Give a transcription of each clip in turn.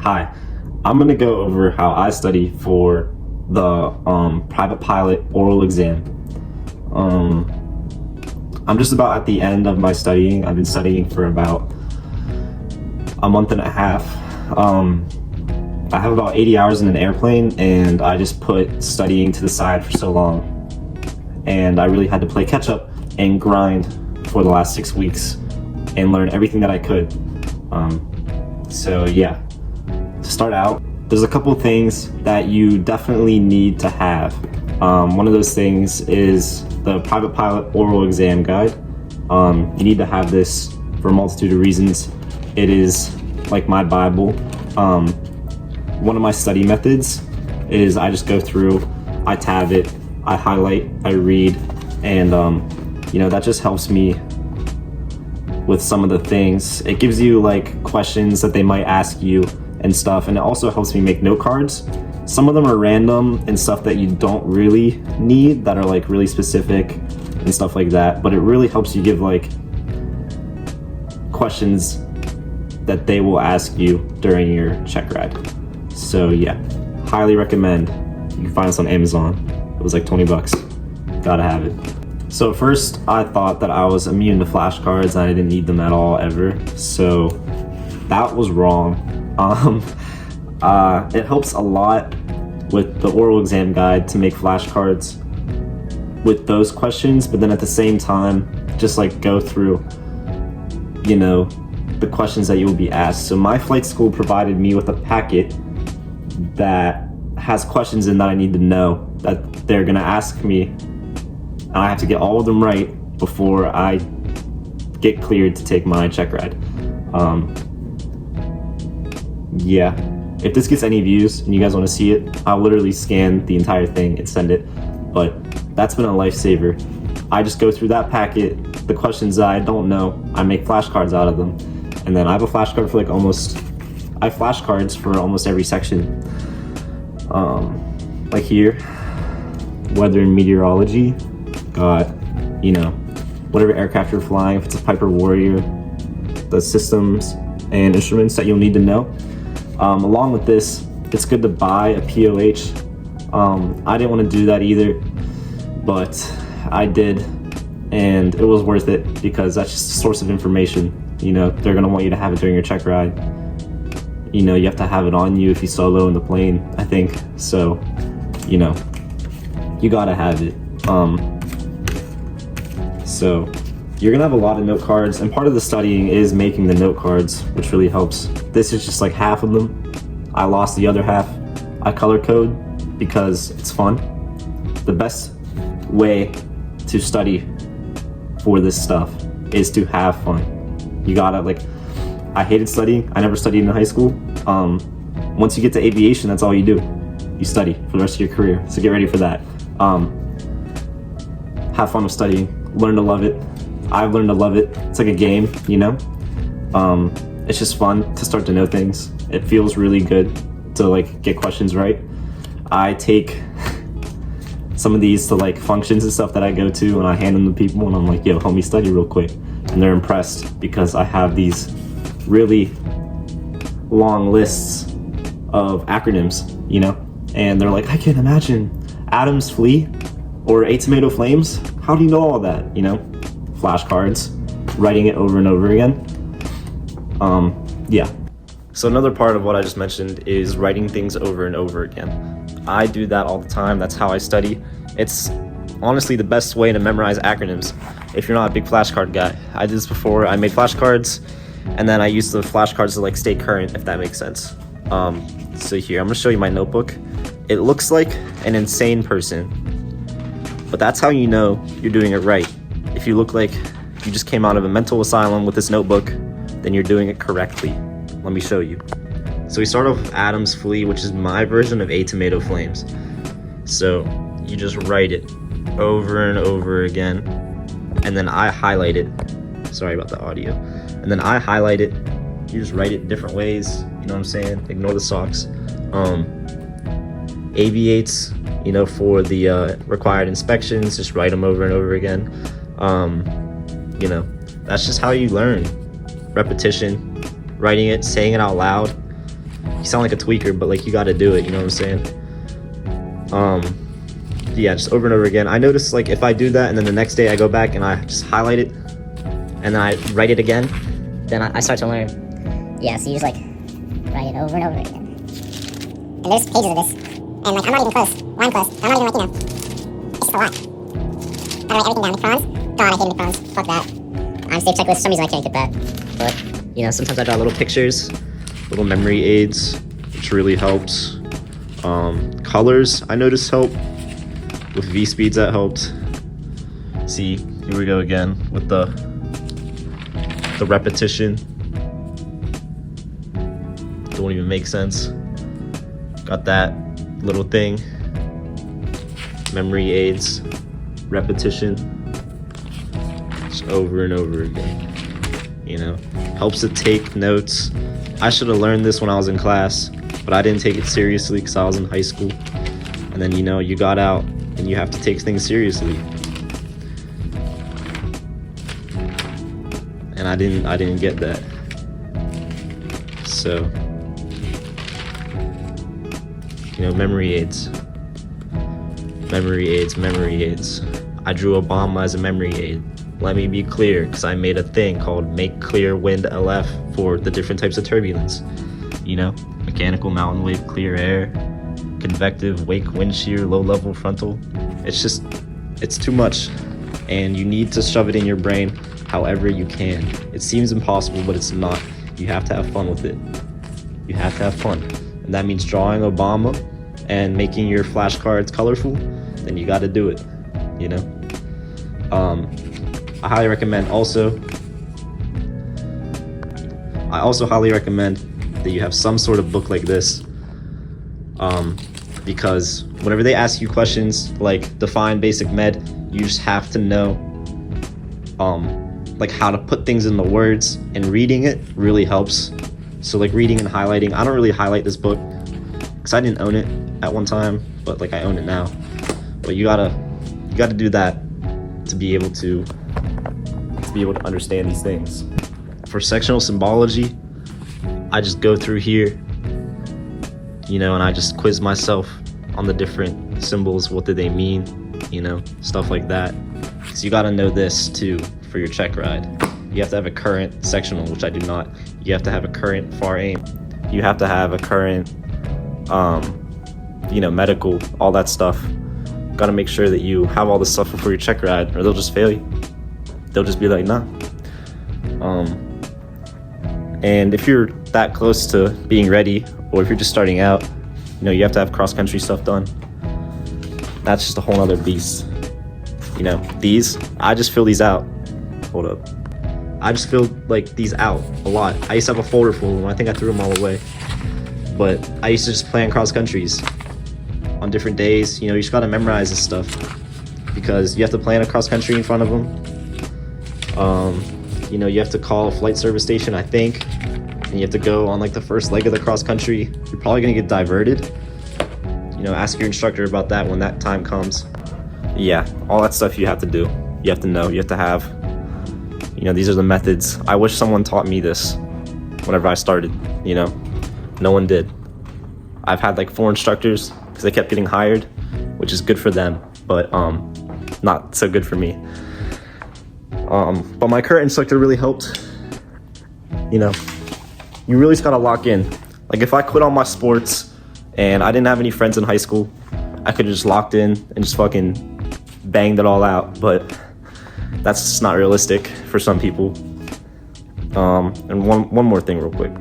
Hi, I'm going to go over how I study for the private pilot oral exam. I'm just about at the end of my studying. I've been studying for about a month and a half. I have about 80 hours in an airplane, and I just put studying to the side for so long. And I really had to play catch up and grind for the last 6 weeks and learn everything that I could. So yeah. To start out, there's a couple things that you definitely need to have. One of those things is the private pilot oral exam guide. You need to have this for a multitude of reasons. It is like my Bible. One of my study methods is I just go through, I tab it, I highlight, I read, and that just helps me with some of the things. It gives you like questions that they might ask you and stuff, and it also helps me make note cards. Some of them are random and stuff that you don't really need, that are like really specific and stuff like that, but it really helps you give like questions that they will ask you during your check ride. So yeah, highly recommend. You can find this on Amazon. It was like 20 bucks. Gotta have it. So at first I thought that I was immune to flashcards and I didn't need them at all ever, so that was wrong. It helps a lot with the oral exam guide to make flashcards with those questions, but then at the same time, just like go through, the questions that you will be asked. So my flight school provided me with a packet that has questions in that I need to know that they're gonna ask me, and I have to get all of them right before I get cleared to take my check ride. Yeah, if this gets any views and you guys want to see it, I'll literally scan the entire thing and send it, but that's been a lifesaver. I just go through that packet, the questions that I don't know, I make flashcards out of them, and then I have a flashcard for I have flashcards for almost every section. Like here, weather and meteorology, got, whatever aircraft you're flying, if it's a Piper Warrior, the systems and instruments that you'll need to know. Along with this, it's good to buy a POH. I didn't want to do that either, but I did, and it was worth it because that's just a source of information. They're going to want you to have it during your check ride. You have to have it on you if you solo in the plane, I think. So, you gotta have it. So you're gonna have a lot of note cards, and part of the studying is making the note cards, which really helps. This is just like half of them. I lost the other half. I color code because it's fun. The best way to study for this stuff is to have fun. You gotta I hated studying. I never studied in high school. Once you get to aviation, that's all you do. You study for the rest of your career. So get ready for that. Have fun with studying. Learn to love it. I've learned to love it. It's like a game, It's just fun to start to know things. It feels really good to get questions right. I take some of these to functions and stuff that I go to, and I hand them to people, and I'm like, yo, help me study real quick. And they're impressed because I have these really long lists of acronyms, and they're like, I can't imagine atoms flee or 8 tomato flames. How do you know all that? Flashcards, writing it over and over again. Yeah. So another part of what I just mentioned is writing things over and over again. I do that all the time. That's how I study. It's honestly the best way to memorize acronyms if you're not a big flashcard guy. I did this before. I made flashcards, and then I used the flashcards to stay current, if that makes sense. So here, I'm gonna show you my notebook. It looks like an insane person, but that's how you know you're doing it right. If you look like you just came out of a mental asylum with this notebook, then you're doing it correctly. Let me show you. So we start off with atoms flee, which is my version of 8 tomato flames. So you just write it over and over again, and then I highlight it. Sorry about the audio. And then I highlight it. You just write it different ways. You know what I'm saying? Ignore the socks. Aviates, for the required inspections, just write them over and over again. That's just how you learn. Repetition, writing it, saying it out loud. You sound like a tweaker, but like you got to do it. You know what I'm saying? Yeah, just over and over again. I notice like if I do that and then the next day I go back and I just highlight it and then I write it again, then I start to learn. Yeah, so you just like write it over and over again. And there's pages of this. And like I'm not even close. Well, I'm close. I'm not even like, it's just a lot. I write everything down. The prawns. God, I hate the prawns. Fuck that. I'm safe checklist. For some reason I can't get that. But you know, sometimes I draw little pictures, little memory aids, which really helps. Colors I noticed help. With V-speeds that helped. See, here we go again with the repetition. Don't even make sense. Got that little thing. Memory aids, repetition. Just over and over again. You know, helps to take notes. I should have learned this when I was in class, but I didn't take it seriously because I was in high school. And then, you know, you got out and you have to take things seriously. And I didn't get that. So, you know, memory aids. Memory aids, memory aids. I drew Obama as a memory aid. Let me be clear, because I made a thing called Make Clear Wind LF for the different types of turbulence. You know, mechanical, mountain wave, clear air, convective, wake, wind shear, low level, frontal. It's just, it's too much. And you need to shove it in your brain however you can. It seems impossible, but it's not. You have to have fun with it. You have to have fun. And that means drawing Obama and making your flashcards colorful, then you gotta do it, you know? I highly recommend also highly recommend that you have some sort of book like this, because whenever they ask you questions like define basic med, you just have to know like how to put things in the words, and reading it really helps. So like reading and highlighting, I don't really highlight this book because I didn't own it at one time, but like I own it now. But you gotta do that to be able to understand these things. For sectional symbology, I just go through here, you know, and I just quiz myself on the different symbols. What do they mean? You know, stuff like that. So you gotta know this too for your check ride. You have to have a current sectional, which I do not. You have to have a current far aim. You have to have a current, you know, medical, all that stuff. Gotta make sure that you have all this stuff before your check ride, or they'll just fail you. They'll just be like, nah. And if you're that close to being ready, or if you're just starting out, you know, you have to have cross-country stuff done. That's just a whole other beast. You know, these, I just fill these out. Hold up. I just filled like these out a lot. I used to have a folder full of them. I think I threw them all away. But I used to just plan cross-countries on different days. You know, you just gotta memorize this stuff because you have to plan a cross-country in front of them. You know, you have to call a flight service station, I think, and you have to go on like the first leg of the cross country. You're probably gonna get diverted. You know, ask your instructor about that when that time comes. Yeah, all that stuff you have to do. You have to know, you have to have, you know, these are the methods. I wish someone taught me this whenever I started, you know. No one did. I've had like 4 instructors because they kept getting hired, which is good for them, but not so good for me. But my current instructor really helped. You know, you really just gotta lock in. Like if I quit all my sports and I didn't have any friends in high school, I could have just locked in and just fucking banged it all out. But that's just not realistic for some people. And one more thing real quick.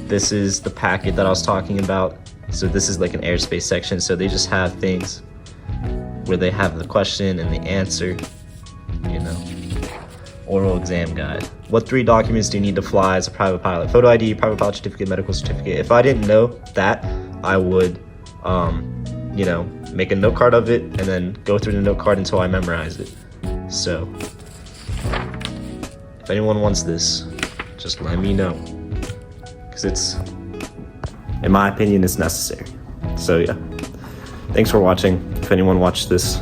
This is the packet that I was talking about. So this is like an airspace section. So they just have things where they have the question and the answer. You know, oral exam guide. What 3 documents do you need to fly as a private pilot? Photo ID, private pilot certificate, medical certificate. If I didn't know that, I would, you know, make a note card of it and then go through the note card until I memorize it. So, if anyone wants this, just let me know. Because it's, in my opinion, it's necessary. So yeah, thanks for watching. If anyone watched this,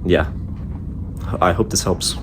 yeah, I hope this helps.